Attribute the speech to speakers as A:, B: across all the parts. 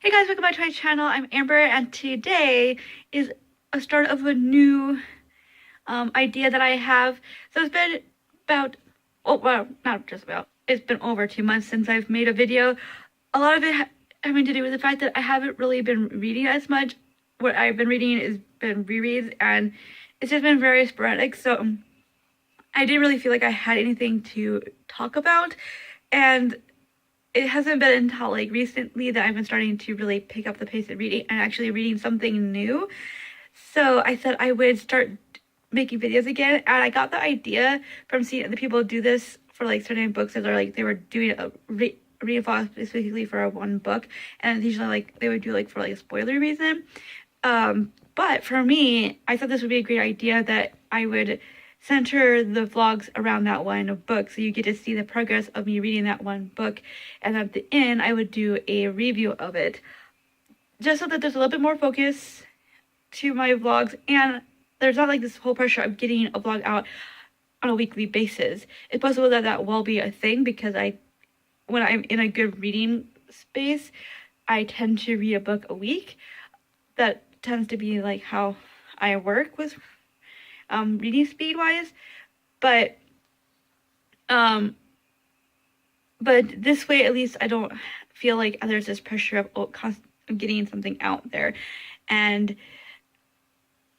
A: Hey guys, welcome back to my channel. I'm Amber, and today is a start of a new idea that I have. So it's been about, oh well, not just about, it's been over 2 months since I've made a video. A lot of it having to do with the fact that I haven't really been reading as much. What I've been reading has been rereads, and it's just been very sporadic. So I didn't really feel like I had anything to talk about, and it hasn't been until like recently that I've been starting to really pick up the pace of reading and actually reading something new. So I said I would start making videos again, and I got the idea from seeing other people do this for like certain books that are like they were doing a read vlog specifically for one book, and usually like they would do like for like a spoiler reason. But for me, I thought this would be a great idea that I would center the vlogs around that one book, so you get to see the progress of me reading that one book, and at the end I would do a review of it, just so that there's a little bit more focus to my vlogs, and there's not like this whole pressure of getting a vlog out on a weekly basis. It's possible that that will be a thing, because when I'm in a good reading space, I tend to read a book a week. That tends to be like how I work with reading speed wise, but this way at least I don't feel like there's this pressure of getting something out there, and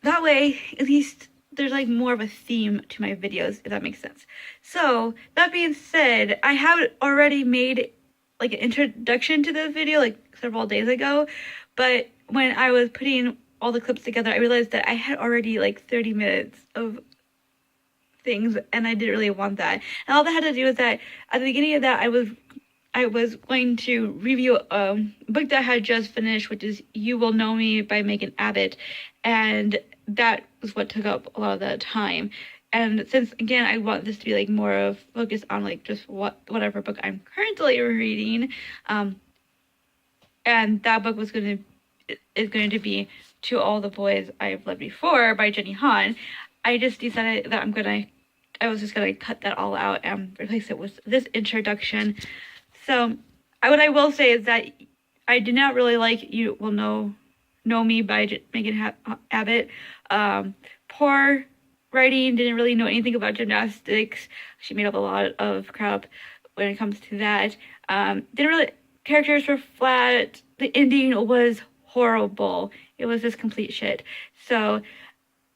A: that way at least there's like more of a theme to my videos, if that makes sense. So that being said, I have already made like an introduction to the video like several days ago, but when I was putting all the clips together, I realized that I had already like 30 minutes of things, and I didn't really want that. And all that had to do with that at the beginning of that, I was going to review a book that I had just finished, which is You Will Know Me by Megan Abbott, and that was what took up a lot of that time. And since again I want this to be like more of focused on like just whatever book I'm currently reading, and that book is going to be To All the Boys I've Loved Before by Jenny Han, I just decided that I was just gonna cut that all out and replace it with this introduction. So what I will say is that I did not really like You Will Know Me by Megan Abbott. Poor writing, didn't really know anything about gymnastics. She made up a lot of crap when it comes to that. Characters were flat. The ending was horrible. It was just complete shit. So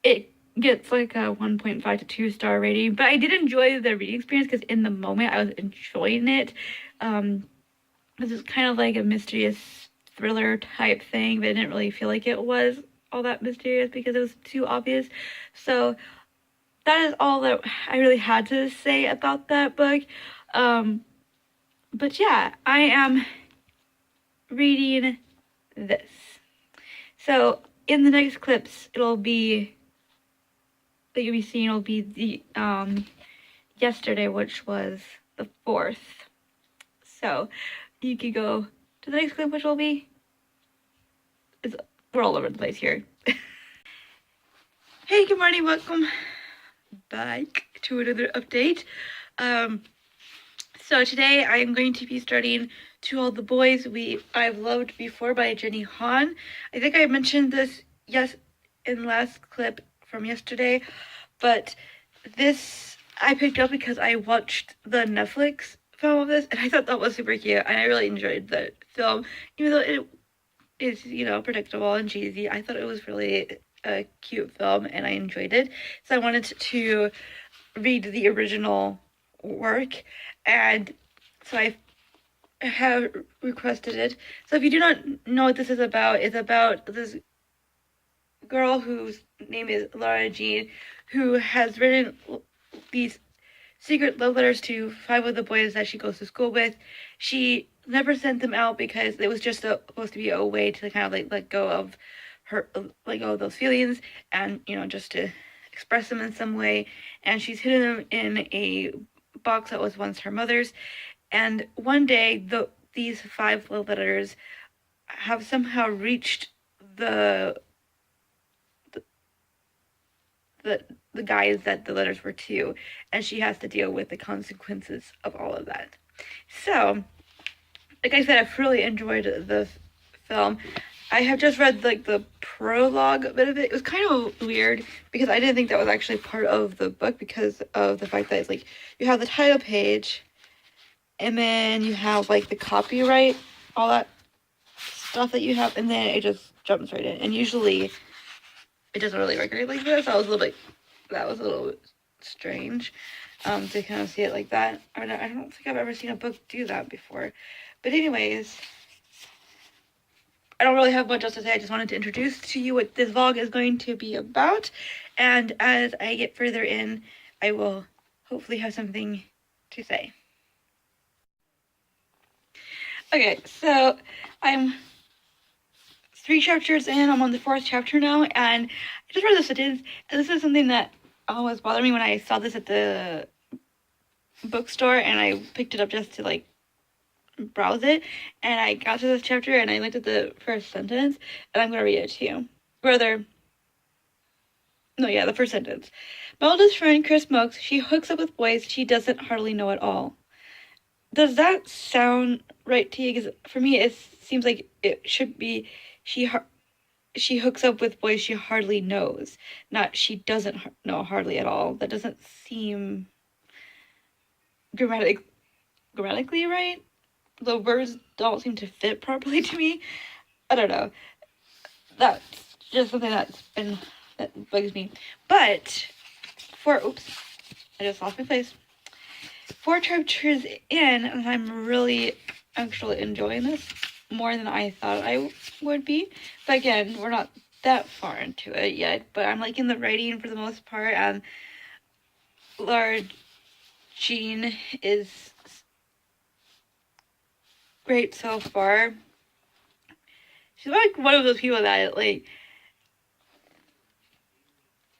A: it gets like a 1.5 to 2 star rating, but I did enjoy the reading experience because in the moment I was enjoying it. This is kind of like a mysterious thriller type thing, but I didn't really feel like it was all that mysterious because it was too obvious. So that is all that I really had to say about that book. But yeah, I am reading this. So in the next clips, you'll be seeing the yesterday, which was the 4th. So you could go to the next clip, which will be, we're all over the place here. Hey, good morning, welcome back to another update. So today I am going to be starting To All the Boys I've Loved Before by Jenny Han. I think I mentioned this in last clip from yesterday, but this I picked up because I watched the Netflix film of this, and I thought that was super cute, and I really enjoyed the film, even though it is, predictable and cheesy. I thought it was really a cute film, and I enjoyed it, so I wanted to read the original work, and so I have requested it. So if you do not know what this is about, it's about this girl whose name is Lara Jean, who has written these secret love letters to 5 of the boys that she goes to school with. She never sent them out because it was just supposed to be a way to kind of like let go of those feelings, and just to express them in some way. And she's hidden them in a box that was once her mother's. And one day these 5 love letters have somehow reached the guys that the letters were to, and she has to deal with the consequences of all of that. So, like I said, I've really enjoyed the film. I have just read like the prologue bit of it. It was kind of weird because I didn't think that was actually part of the book because of the fact that it's like you have the title page and then you have like the copyright, all that stuff that you have, and then it just jumps right in. And usually it doesn't really work right like this. That was a little bit strange to kind of see it like that. I don't think I've ever seen a book do that before. But anyways, I don't really have much else to say. I just wanted to introduce to you what this vlog is going to be about. And as I get further in, I will hopefully have something to say. Okay, so I'm 3 chapters in. I'm on the 4th chapter now, and I just read the sentence. And this is something that was bothering me when I saw this at the bookstore, and I picked it up just to like browse it, and I got to this chapter and I looked at the first sentence, and I'm gonna read it to you. The first sentence. My oldest friend, Chris Mokes, she hooks up with boys she doesn't hardly know at all. Does that sound right to you? Because for me, it seems like it should be she hooks up with boys she hardly knows, not she doesn't know hardly at all. That doesn't seem grammatically right. The words don't seem to fit properly to me. I don't know. That's just something that bugs me. But oops, I just lost my place. 4 chapters in, and I'm really actually enjoying this more than I thought I would be. But again, we're not that far into it yet. But I'm liking the writing for the most part, and Lara Jean is great so far. She's like one of those people that like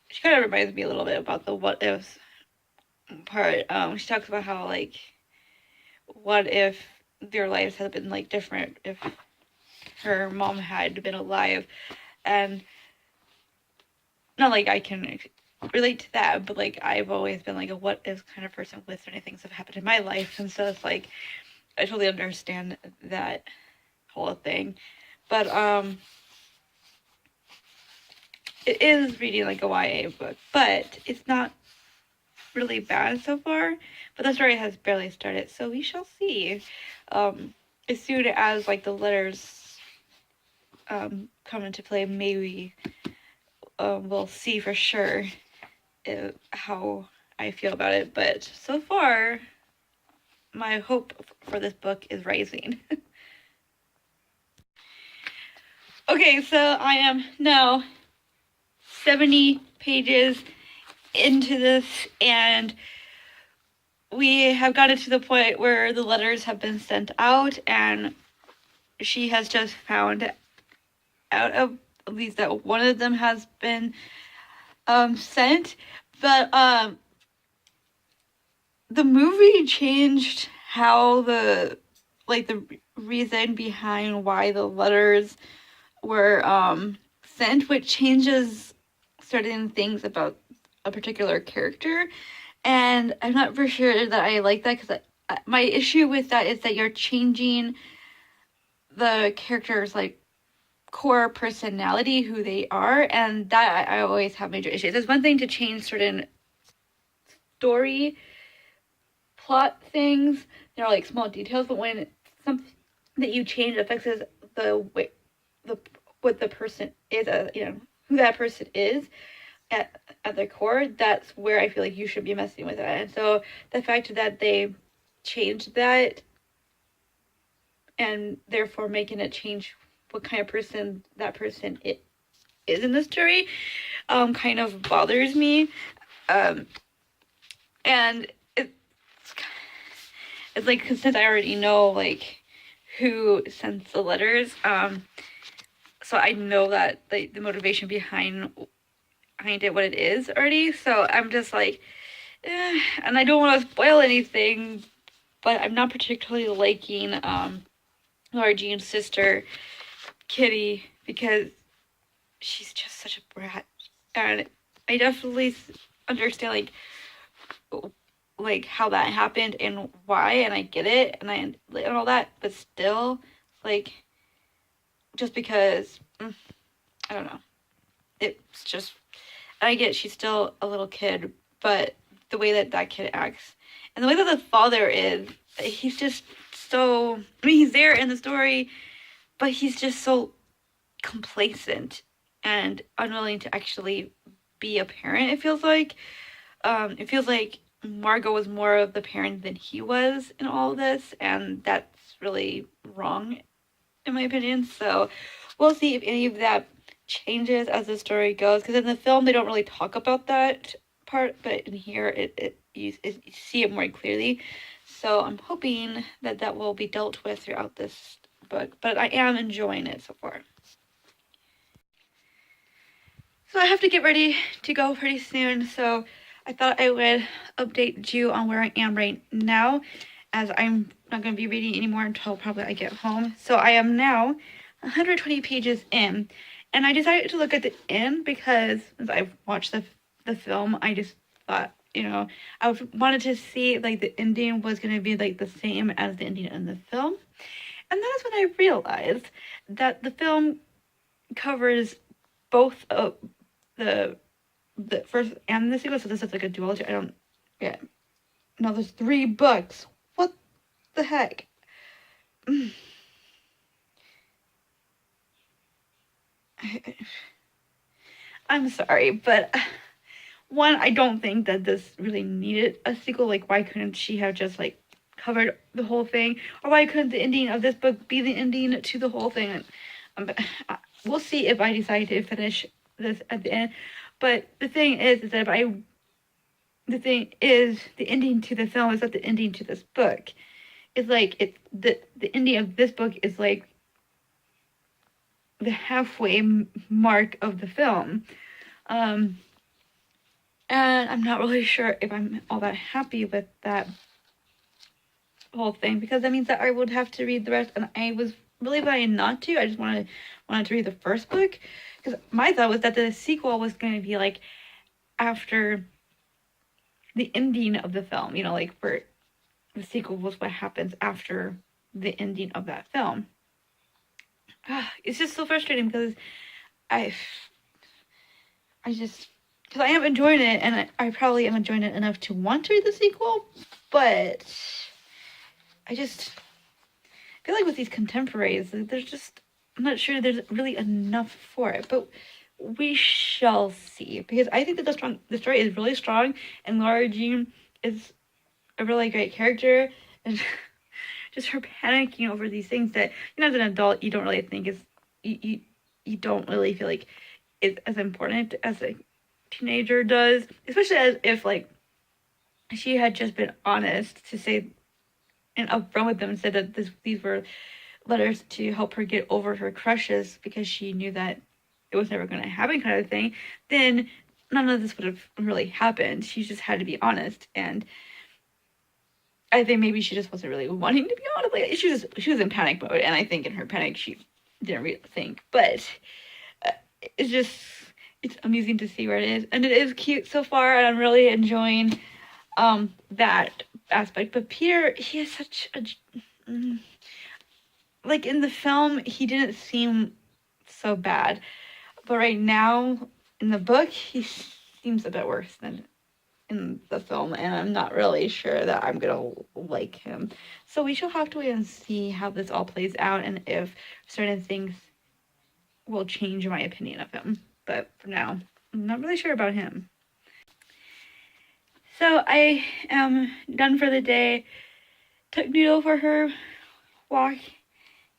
A: she kind of reminds me a little bit about the what ifs part. She talks about how like what if their lives had been like different if her mom had been alive, and not like I can relate to that, but like I've always been like a what if kind of person with certain things have happened in my life, and so it's like I totally understand that whole thing. But it is reading like a YA book, but it's not really bad so far. But the story has barely started, so we shall see. As soon as like the letters come into play, maybe we'll see for sure how I feel about it. But so far, my hope for this book is rising. Okay, so I am now 70 pages into this, and we have gotten to the point where the letters have been sent out, and she has just found out of at least that one of them has been sent. But the movie changed how the reason behind why the letters were sent, which changes certain things about a particular character, and I'm not for sure that I like that, because my issue with that is that you're changing the character's like core personality, who they are, and that I always have major issues. It's one thing to change certain story plot things, they're like small details, but when something that you change affects the way what the person is, who that person is at their core, that's where I feel like you should be messing with that. And so the fact that they changed that and therefore making it change what kind of person that person is in the story kind of bothers me. And it's like, since I already know like who sends the letters, so I know that the motivation behind it, what it is already. So I'm just like, and I don't want to spoil anything, but I'm not particularly liking Lara Jean's sister, Kitty, because she's just such a brat, and I definitely understand like how that happened and why, and I get it, and all that, but still, like, just because, I don't know. It's just, I get she's still a little kid, but the way that that kid acts and the way that the father is, he's just so, I mean, he's there in the story, but he's just so complacent and unwilling to actually be a parent, it feels like. It feels like Margot was more of the parent than he was in all of this, and that's really wrong, in my opinion. So we'll see if any of that changes as the story goes, because in the film they don't really talk about that part, but in here you see it more clearly. So I'm hoping that that will be dealt with throughout this book, but I am enjoying it so far. So I have to get ready to go pretty soon, so I thought I would update you on where I am right now, as I'm not going to be reading anymore until probably I get home. So I am now 120 pages in, and I decided to look at the end because as I've watched the film, I just thought, you know, wanted to see like the ending was going to be like the same as the ending in the film. And that is when I realized that the film covers both of the first and the sequel, so this is like a duology. I don't get. No, there's 3 books. What the heck? I'm sorry, but one, I don't think that this really needed a sequel. Like, why couldn't she have just like covered the whole thing, or why couldn't the ending of this book be the ending to the whole thing? Um, we'll see if I decide to finish this at the end. But the thing is that the thing is, the ending to the film is not the ending to this book. It's like the ending of this book is like the halfway mark of the film. And I'm not really sure if I'm all that happy with that whole thing, because that means that I would have to read the rest, and I was really planning not to. I just wanted to read the first book, because my thought was that the sequel was going to be like after the ending of the film, you know, like where the sequel was what happens after the ending of that film. It's just so frustrating because I just, because I am enjoying it, and I probably am enjoying it enough to want to read the sequel, but I just feel like with these contemporaries, there's just, I'm not sure there's really enough for it, but we shall see, because I think that the story is really strong, and Lara Jean is a really great character, and just her panicking over these things that, you know, as an adult, you don't really think is, you don't really feel like is as important as a teenager does, especially as if like she had just been honest to say and upfront with them and said that these were letters to help her get over her crushes because she knew that it was never going to happen, kind of thing, then none of this would have really happened. She just had to be honest, and I think maybe she just wasn't really wanting to be honest. Like she was in panic mode, and I think in her panic she didn't really think. But it's amusing to see where it is, and it is cute so far, and I'm really enjoying that aspect. But Peter, he is such a like in the film he didn't seem so bad, but right now in the book he seems a bit worse than in the film, and I'm not really sure that I'm gonna like him. So we shall have to wait and see how this all plays out, and if certain things will change my opinion of him. But for now, I'm not really sure about him. So I am done for the day. Took Noodle for her walk,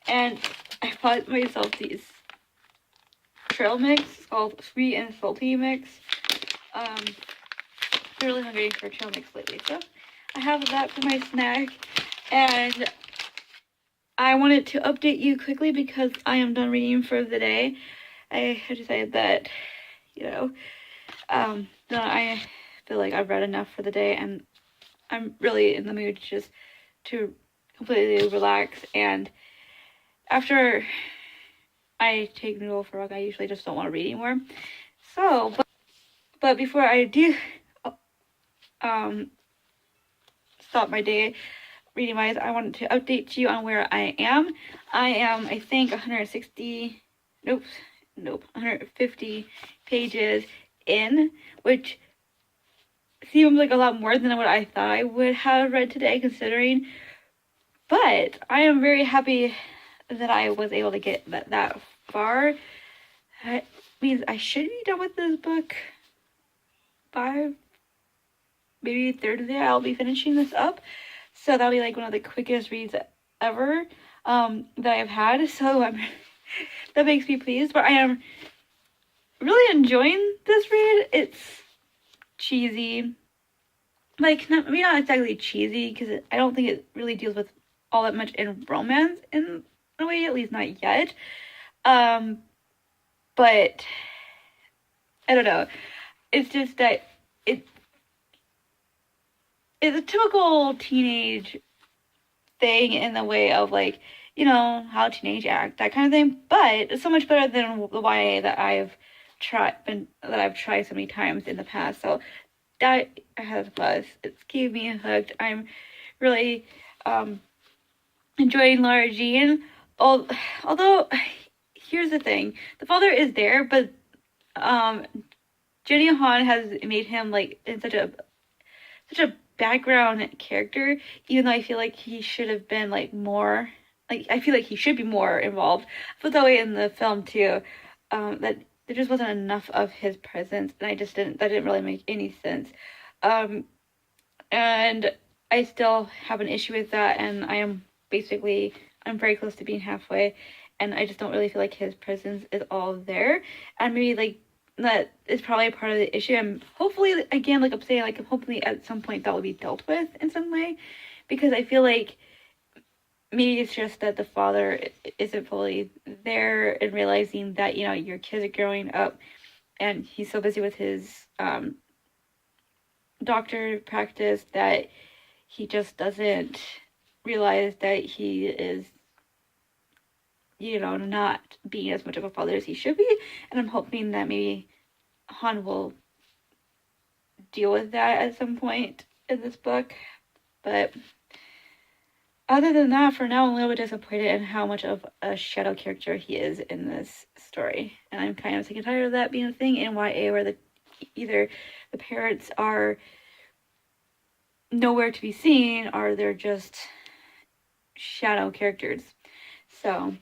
A: and I bought myself these trail mix. It's called Sweet and Salty Mix. I'm really hungry for trail mix lately, so I have that for my snack. And I wanted to update you quickly because I am done reading for the day. I have decided that, you know, that I feel like I've read enough for the day, and I'm really in the mood to completely relax. And after I take Noodle for a walk, I usually just don't want to read anymore. So, but before I do stop my day reading wise, I wanted to update you on where I am. I am, I think, 150 pages in, which seems like a lot more than what I thought I would have read today, considering. But I am very happy that I was able to get that far. That means I should be done with this book by maybe Thursday. I'll be finishing this up. So that'll be like one of the quickest reads ever that I've had. So that makes me pleased. But I am really enjoying this read. It's cheesy. Like, maybe not exactly cheesy, because I don't think it really deals with all that much in romance in a way, at least not yet. But I don't know. It's just that it's a typical teenage thing in the way of, like, you know, how teenage act, that kind of thing. But it's so much better than the YA that I've tried so many times in the past. So that has a plus. It's keeping me hooked. I'm really enjoying Lara Jean. Although, here's the thing: the father is there, but Jenny Han has made him like in such a background character. Even though I feel like he should have been like more. Like, I feel like he should be more involved. I felt that way in the film too. That there just wasn't enough of his presence, and that didn't really make any sense. And I still have an issue with that, and I'm very close to being halfway, and I just don't really feel like his presence is all there. And maybe like that is probably part of the issue. And hopefully, again, like I'm saying, like hopefully at some point that will be dealt with in some way, because I feel like maybe it's just that the father isn't fully there and realizing that, you know, your kids are growing up and he's so busy with his doctor practice that he just doesn't realize that he is, you know, not being as much of a father as he should be. And I'm hoping that maybe Han will deal with that at some point in this book. But other than that, for now, I'm a little bit disappointed in how much of a shadow character he is in this story. And I'm kind of sick and tired of that being a thing in YA, where either the parents are nowhere to be seen, or they're just shadow characters. So,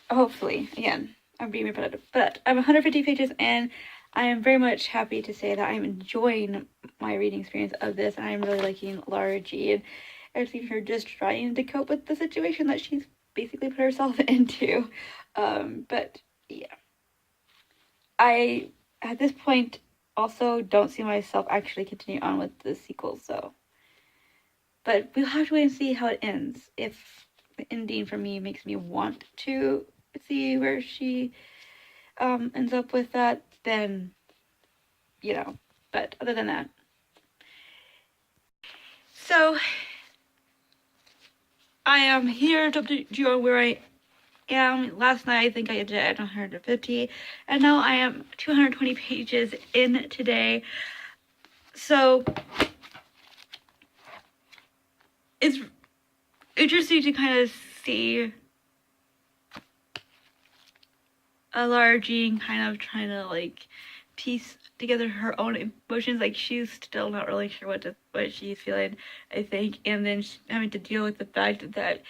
A: hopefully, again, I'm being repetitive. But I'm 150 pages in. I am very much happy to say that I'm enjoying my reading experience of this, and I'm really liking Lara Jean. I've seen her just trying to cope with the situation that she's basically put herself into. But yeah. I, at this point, also don't see myself actually continue on with the sequel, so. But we'll have to wait and see how it ends. If the ending for me makes me want to see where she ends up with that, then, you know. But other than that. So, I am here to update you on where I am. Last night I think I did at 150, and now I am 220 pages in today. So it's interesting to kind of see Lara Jean kind of trying to like piece together her own emotions. Like, she's still not really sure what she's feeling, I think, and then having to deal with the fact that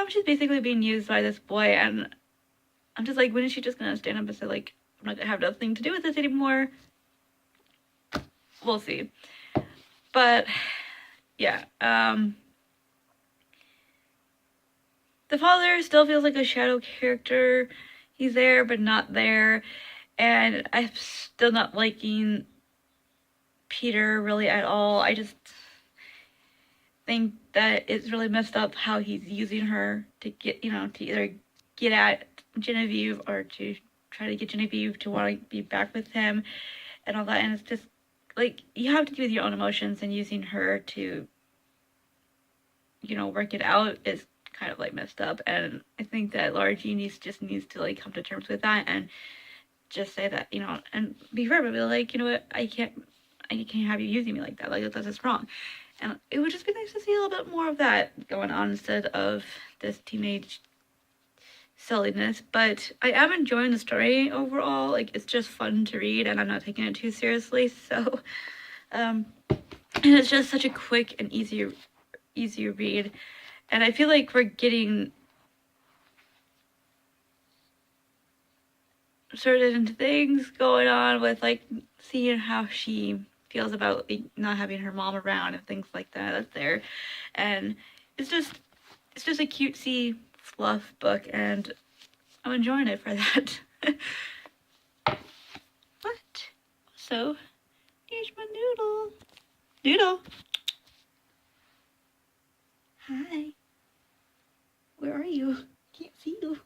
A: she's basically being used by this boy. And I'm just like, when is she just gonna stand up and say, like, I'm not gonna have nothing to do with this anymore? We'll see. But yeah, the father still feels like a shadow character. He's there but not there, and I'm still not liking Peter really at all. I just think that it's really messed up how he's using her to get, you know, to either get at Genevieve or to try to get Genevieve to want to be back with him and all that. And it's just like, you have to deal with your own emotions, and using her to, you know, work it out is kind of like messed up. And I think that Lara Jean needs to like come to terms with that and just say that, you know, and be fair, but be like, you know what, I can't have you using me like that. Like, that's just wrong. And it would just be nice to see a little bit more of that going on instead of this teenage silliness. But I am enjoying the story overall. Like, it's just fun to read, and I'm not taking it too seriously. So, and it's just such a quick and easy read. And I feel like we're getting certain things going on with, like, seeing how she feels about not having her mom around and things like that. That's there. And it's just a cutesy fluff book, and I'm enjoying it for that. What? So, here's my noodle. Noodle. Hi. Where are you? Can't see you.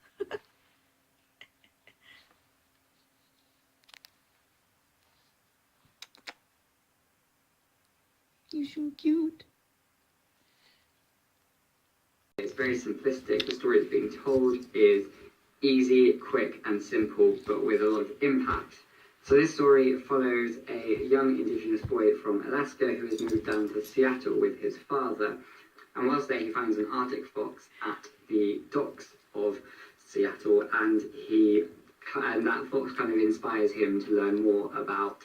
A: You're so cute.
B: It's very simplistic. The story that's being told is easy, quick, and simple, but with a lot of impact. So this story follows a young indigenous boy from Alaska who has moved down to Seattle with his father. And whilst there, he finds an Arctic fox at the docks of Seattle, and that fox kind of inspires him to learn more about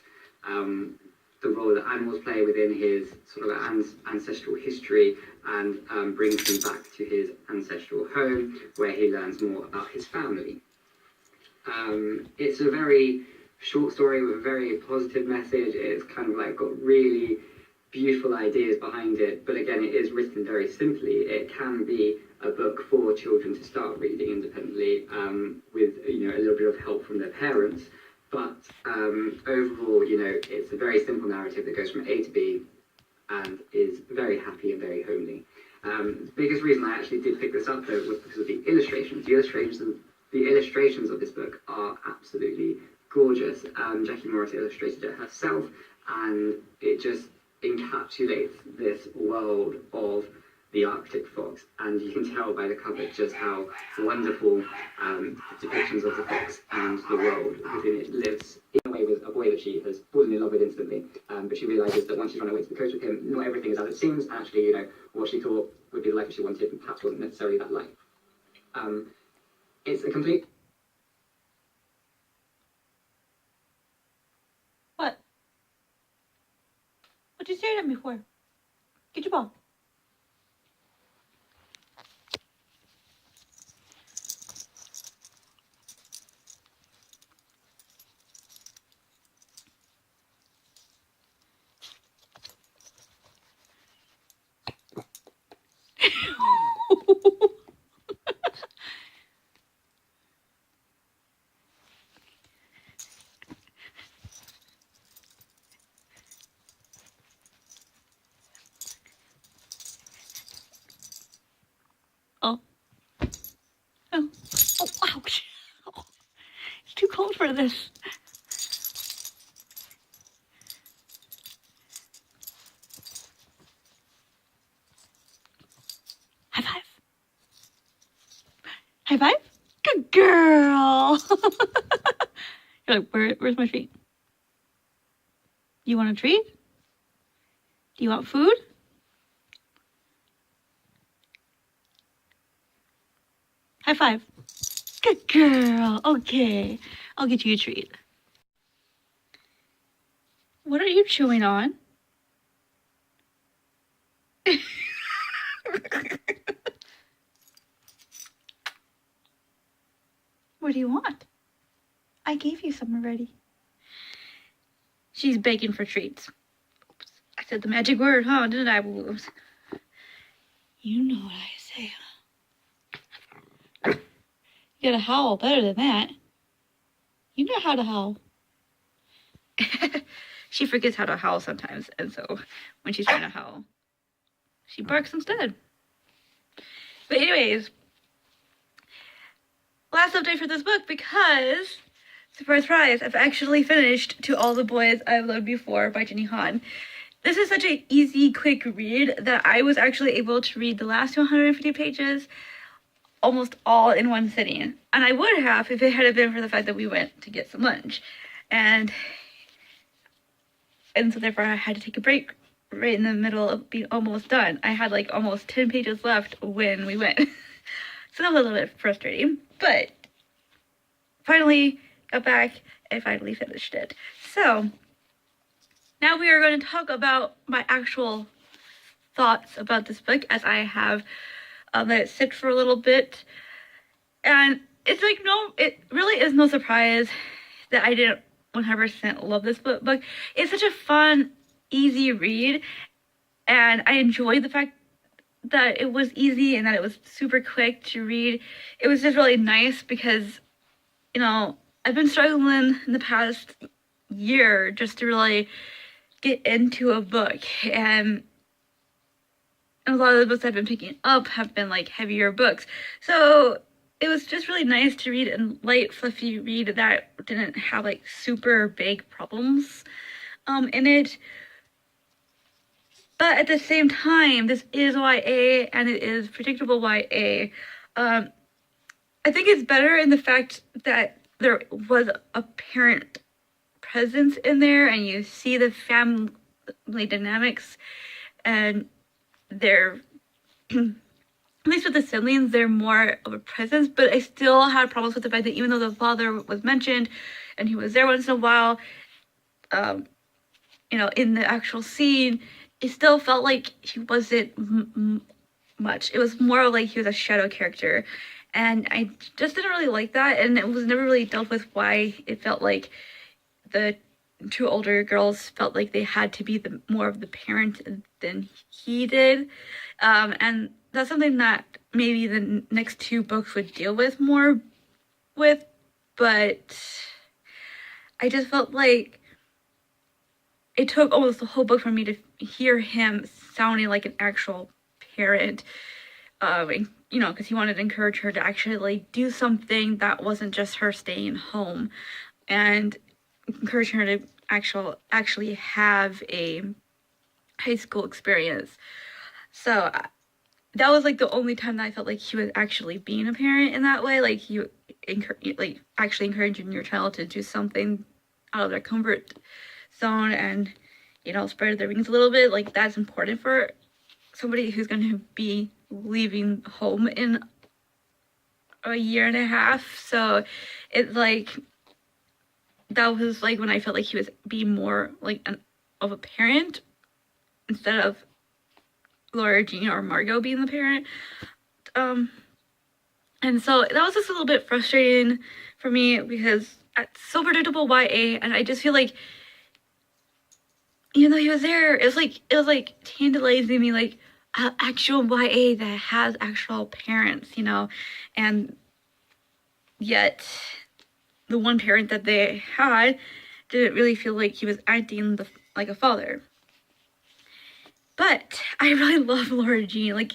B: the role that animals play within his sort of ancestral history, and brings him back to his ancestral home, where he learns more about his family. It's a very short story with a very positive message. It's kind of like got really beautiful ideas behind it, but again, it is written very simply. It can be a book for children to start reading independently, with a little bit of help from their parents. But overall, it's a very simple narrative that goes from A to B and is very happy and very homely. The biggest reason I actually did pick this up, though, was because of the illustrations. The illustrations of this book are absolutely gorgeous. Jackie Morris illustrated it herself, and it just encapsulates this world of the Arctic fox, and you can tell by the cover just how wonderful depictions of the fox and the world within it lives. In a way, with a boy that she has fallen in love with instantly, but she realises that once she's run away to the coast with him, not everything is as it seems. Actually, what she thought would be the life that she wanted perhaps wasn't necessarily that life. It's a complete...
A: What? What you staring at me for? Get your ball. Oh. Oh. Oh, ouch. Oh, it's too cold for this. High five. High five? Good girl. You're like, where's my treat? You want a treat? Do you want food? High five. Good girl. Okay. I'll get you a treat. What are you chewing on? What do you want? I gave you some already. She's begging for treats. Oops. I said the magic word, huh? Didn't I? Oops. You know what I say, huh? You gotta howl better than that. You know how to howl. She forgets how to howl sometimes, and so when she's trying to howl, she barks instead. But anyways, last update for this book, because, surprise, surprise, I've actually finished To All the Boys I've Loved Before by Jenny Han. This is such an easy, quick read that I was actually able to read the last 250 pages almost all in one sitting. And I would have if it had been for the fact that we went to get some lunch. And so therefore I had to take a break right in the middle of being almost done. I had like almost 10 pages left when we went. So that was a little bit frustrating, but finally got back and finally finished it. So now we are going to talk about my actual thoughts about this book, as I have let it sit for a little bit. And it's like, no, it really is no surprise that I didn't 100% love this book. It's such a fun, easy read, and I enjoyed the fact that it was easy and that it was super quick to read. It was just really nice because, you know, I've been struggling in the past year just to really get into a book, and a lot of the books I've been picking up have been like heavier books. So it was just really nice to read a light, fluffy read that didn't have like super big problems in it. But at the same time, this is YA and it is predictable YA. I think it's better in the fact that there was a parent presence in there and you see the family dynamics, and they're at least with the siblings, they're more of a presence. But I still had problems with the fact that even though the father was mentioned and he was there once in a while, you know, in the actual scene, it still felt like he wasn't much. It was more like he was a shadow character, and I just didn't really like that, and it was never really dealt with why it felt like the two older girls felt like they had to be more of the parent than he did. And that's something that maybe the next two books would deal with more with, but I just felt like it took almost the whole book for me to hear him sounding like an actual parent, you know, because he wanted to encourage her to actually like do something that wasn't just her staying home, and encourage her to actually have a high school experience. So that was like the only time that I felt like he was actually being a parent in that way. Like he actually encouraging your child to do something out of their comfort zone and, you know, spread their wings a little bit. Like that's important for somebody who's going to be leaving home in a year and a half. So it's like, that was like when I felt like he was being more like of a parent instead of Laura Jean or Margot being the parent. And so that was just a little bit frustrating for me because it's so predictable YA, and I just feel like even though he was there, it was like tantalizing me, like actual YA that has actual parents, you know, and yet the one parent that they had didn't really feel like he was acting like a father. But I really love Laura Jean. Like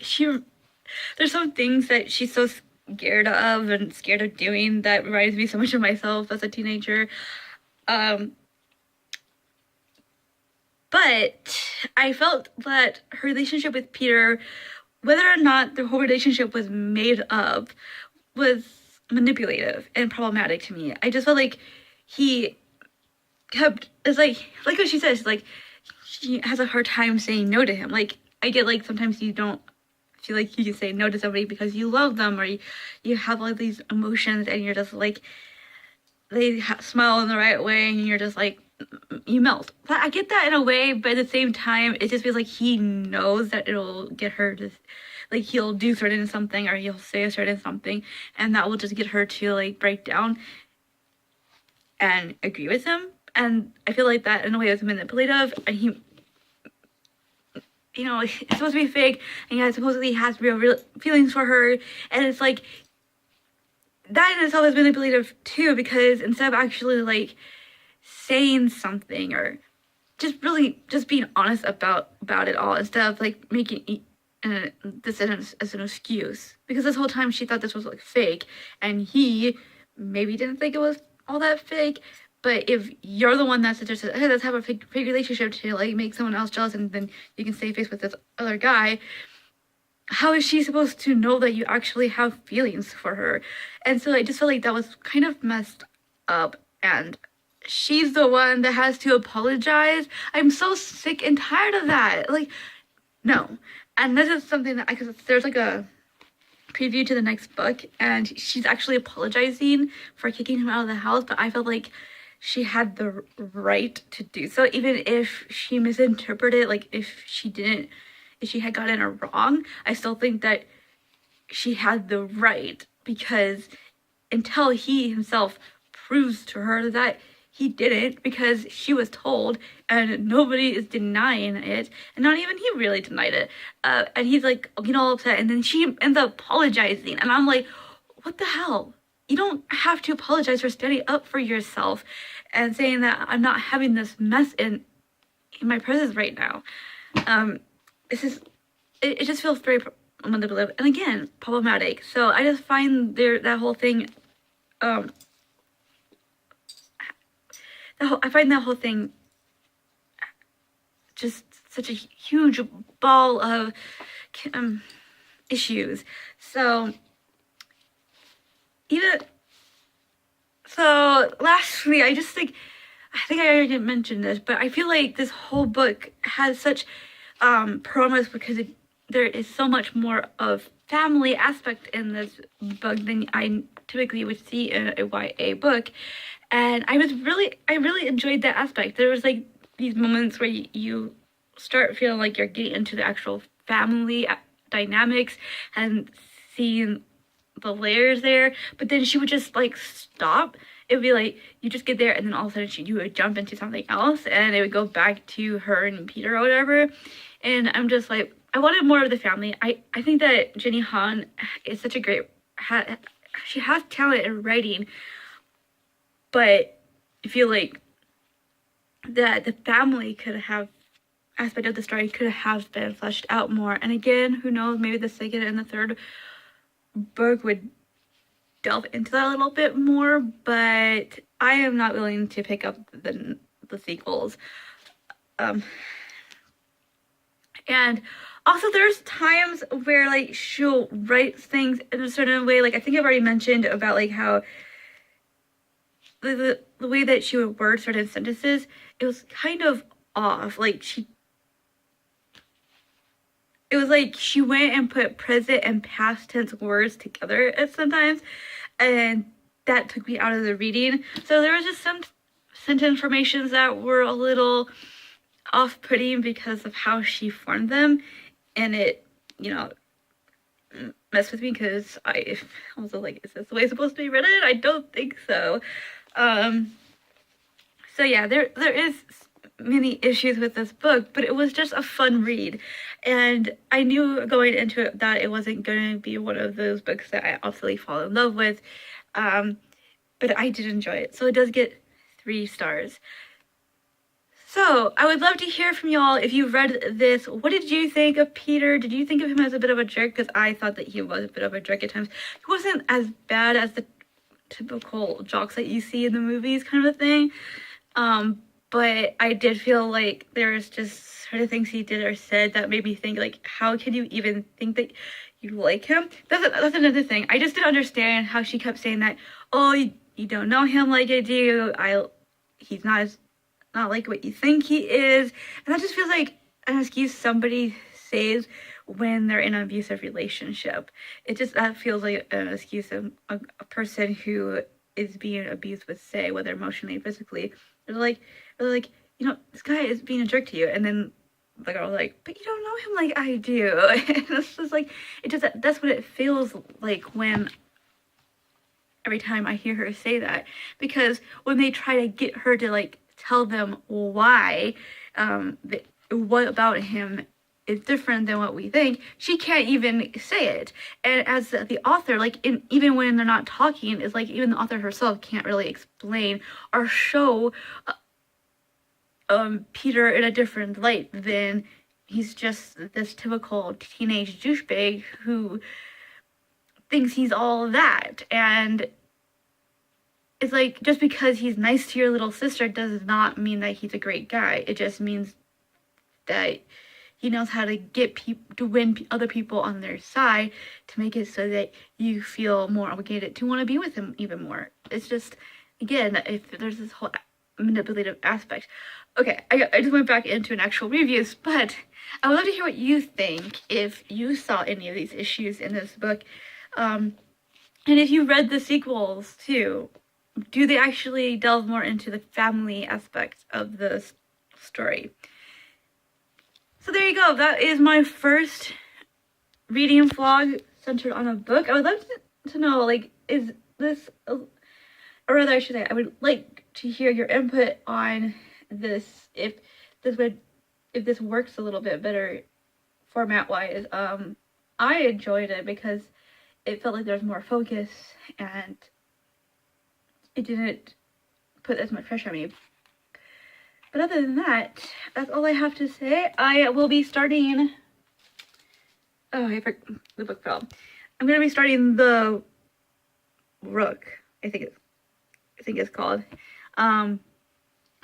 A: there's some things that she's so scared of and scared of doing that reminds me so much of myself as a teenager. But I felt that her relationship with Peter, whether or not the whole relationship was made up, was manipulative and problematic to me. I just felt like he kept, it's like what she says, like she has a hard time saying no to him. Like I get like sometimes you don't feel like you can say no to somebody because you love them, or you have all these emotions and you're just like, they smile in the right way and you're just like, you melt. But I get that in a way, but at the same time it just feels like he knows that it'll get her to, like, he'll do certain something or he'll say a certain something and that will just get her to like break down and agree with him. And I feel like that in a way was manipulative, and he, you know, it's supposed to be fake and he supposedly has real feelings for her, and it's like that in itself is manipulative too, because instead of actually like saying something or just really just being honest about it all, instead of like making this as an excuse, because this whole time she thought this was like fake and he maybe didn't think it was all that fake. But if you're the one that suggested, hey, let's have a fake relationship to like make someone else jealous and then you can save face with this other guy, how is she supposed to know that you actually have feelings for her? And so I just felt like that was kind of messed up, and she's the one that has to apologize. I'm so sick and tired of that. Like, no. And this is something that because there's like a preview to the next book, and she's actually apologizing for kicking him out of the house, but I felt like she had the right to do so, even if she misinterpreted, like if she had gotten it wrong. I still think that she had the right, because until he himself proves to her that he didn't, because she was told and nobody is denying it, and not even he really denied it, and he's like getting all upset, and then she ends up apologizing, and I'm like, what the hell? You don't have to apologize for standing up for yourself and saying that I'm not having this mess in my presence right now. This is it just feels very manipulative and again problematic. So I just find that whole thing I find that whole thing just such a huge ball of issues. So lastly, I think I already mentioned this, but I feel like this whole book has such promise, because there is so much more of family aspect in this book than I typically would see in a YA book. And I really enjoyed that aspect. There was like these moments where you start feeling like you're getting into the actual family dynamics and seeing the layers there, but then she would just like stop. It would be like you just get there, and then all of a sudden you would jump into something else, and it would go back to her and Peter or whatever. And I'm just like, I wanted more of the family. I think that Jenny Han is such a great she has talent in writing, but I feel like that the family could have aspect of the story could have been fleshed out more. And again, who knows, maybe the second and the third book would delve into that a little bit more, but I am not willing to pick up the sequels. And also there's times where like she'll write things in a certain way, like I think I've already mentioned about like how the way that she would word certain sentences, it was kind of off. Like it was like she went and put present and past tense words together at sometimes, and that took me out of the reading. So there was just some sentence formations that were a little off-putting because of how she formed them, and it, messed with me, because I was like, is this the way it's supposed to be written? I don't think so. So yeah, there is many issues with this book, but it was just a fun read, and I knew going into it that it wasn't going to be one of those books that I absolutely fall in love with, but I did enjoy it, so it does get 3 stars. So I would love to hear from y'all if you read this. What did you think of Peter? Did you think of him as a bit of a jerk? Because I thought that he was a bit of a jerk at times. He wasn't as bad as the typical jocks that you see in the movies kind of a thing. But I did feel like there's just sort of things he did or said that made me think, like, how can you even think that you like him? That's another thing. I just didn't understand how she kept saying that, oh, you don't know him like I do. He's not like what you think he is. And that just feels like an excuse somebody says when they're in an abusive relationship. That feels like an excuse a person who is being abused would say, whether emotionally or physically. They're like, this guy is being a jerk to you, and then the girl's like, but you don't know him like I do. And it's just like, that's what it feels like when every time I hear her say that, because when they try to get her to like tell them why, what about him is different than what we think, she can't even say it. And as the author, like even when they're not talking, it's like even the author herself can't really explain or show Peter in a different light than he's just this typical teenage douchebag who thinks he's all that. And it's like, just because he's nice to your little sister does not mean that he's a great guy. It just means that he knows how to to win other people on their side, to make it so that you feel more obligated to want to be with him even more. It's just, again, if there's this whole manipulative aspect. Okay, I just went back into an actual reviews, but I would love to hear what you think if you saw any of these issues in this book. And if you read the sequels too, do they actually delve more into the family aspect of the story? So there you go. That is my first reading vlog centered on a book. I would love to know, like, is this, or rather I should say, I would like to hear your input on this, if this works a little bit better format wise. I enjoyed it because it felt like there was more focus and it didn't put as much pressure on me. But other than that, that's all I have to say. I will be starting, the book fell. I'm gonna be starting The Rook, I think it's called. I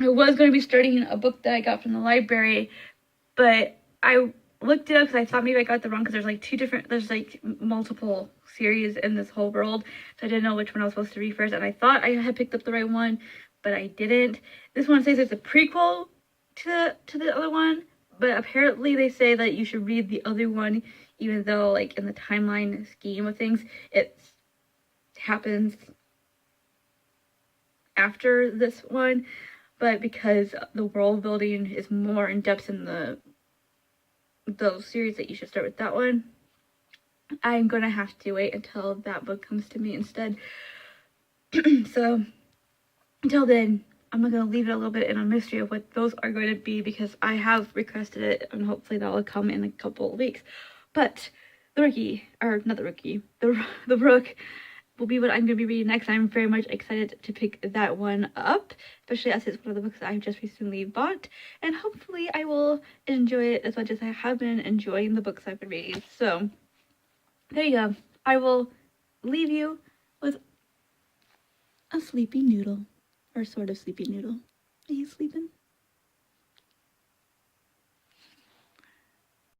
A: was going to be starting a book that I got from the library, but I looked it up because I thought maybe I got the wrong, because there's like multiple series in this whole world, so I didn't know which one I was supposed to read first, and I thought I had picked up the right one, but I didn't. This one says it's a prequel to the other one, but apparently they say that you should read the other one, even though, like, in the timeline scheme of things, it happens after this one, but because the world building is more in depth in those series, that you should start with that one. I'm gonna have to wait until that book comes to me instead. So until then, I'm not gonna leave it a little bit in a mystery of what those are going to be, because I have requested it and hopefully that will come in a couple of weeks. But the Rook will be what I'm going to be reading next. I'm very much excited to pick that one up, especially as it's one of the books that I've just recently bought, and hopefully I will enjoy it as much as I have been enjoying the books I've been reading. So there you go. I will leave you with a sleepy noodle, or sort of sleepy noodle. Are you sleeping?